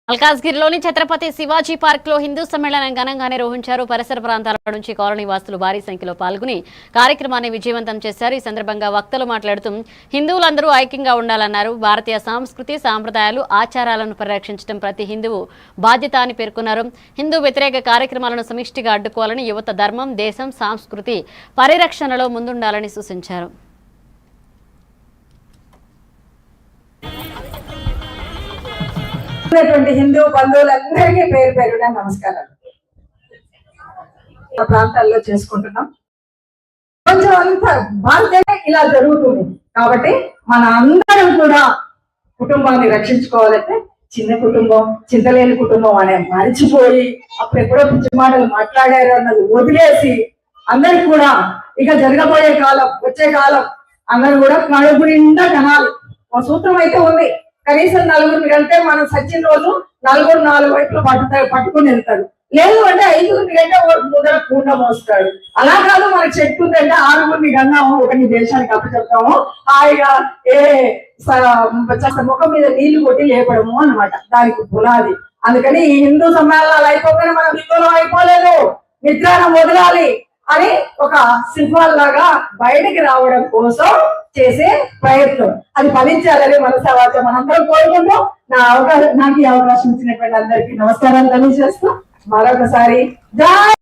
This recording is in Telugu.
మల్కాజ్గిరిలోని ఛత్రపతి శివాజీ పార్క్ లో హిందూ సమ్మేళనం ఘనంగా నిర్వహించారు. పరిసర ప్రాంతాల నుంచి కాలనీ వాసులు భారీ సంఖ్యలో పాల్గొని కార్యక్రమాన్ని విజయవంతం చేశారు. ఈ సందర్భంగా వక్తలు మాట్లాడుతూ హిందువులందరూ ఐక్యంగా ఉండాలన్నారు. భారతీయ సంస్కృతి సాంప్రదాయాలు ఆచారాలను పరిరక్షించడం ప్రతి హిందువు బాధ్యత అని పేర్కొన్నారు. హిందూ వ్యతిరేక కార్యక్రమాలను సమిష్టిగా అడ్డుకోవాలని, యువత ధర్మం, దేశం, సంస్కృతి పరిరక్షణలో ముందుండాలని సూచించారు. హిందూ బంధువులందరికీ పేరు పేరున నమస్కారాలు. ప్రాంతాల్లో చేసుకుంటున్నాం. కొంచెం అంతా భారతీయ ఇలా జరుగుతుంది కాబట్టి మన అందరం కూడా కుటుంబాన్ని రక్షించుకోవాలంటే చిన్న కుటుంబం, చింతలేని కుటుంబం అనే మరిచిపోయి అప్పుడెప్పుడో పిచ్చి మాటలు మాట్లాడారు అన్నది వదిలేసి అందరికి కూడా ఇక జరగబోయే కాలం, వచ్చే కాలం అందరూ కూడా కడుపు నిండా కనాలి. ఒక సూత్రం అయితే ఉంది, కనీసం నలుగురిని కంటే మనం సచిన రోజు నలుగురు 4 వైపులు పట్టుకుని వెళ్తాడు. లేదు అంటే 5గురిని కంటే ముదర కూట మోస్తాడు. అలా కాదు, మనకు చెట్టు ఉందంటే 6గురిని కన్నాము, ఒకరిని దేశానికి అప్పచెప్తాము, హాయిగా ముఖం మీద నీళ్లు కొట్టి లేపడము అన్నమాట దానికి పునాది. అందుకని ఈ హిందూ సమ్మేళనాలు అయిపోగానే మనం హిందువులం అయిపోలేదు, నిద్రానం వదలాలి అని ఒక సింహాల్ లాగా బయటికి రావడం కోసం చేసే ప్రయత్నం అది ఫలించాలని మనసావాచ మనందరం కోరుకుంటాం. నాకు ఈ అవకాశం ఇచ్చినటువంటి అందరికీ నమస్కారాలు తెలియజేస్తూ మరొకసారి జై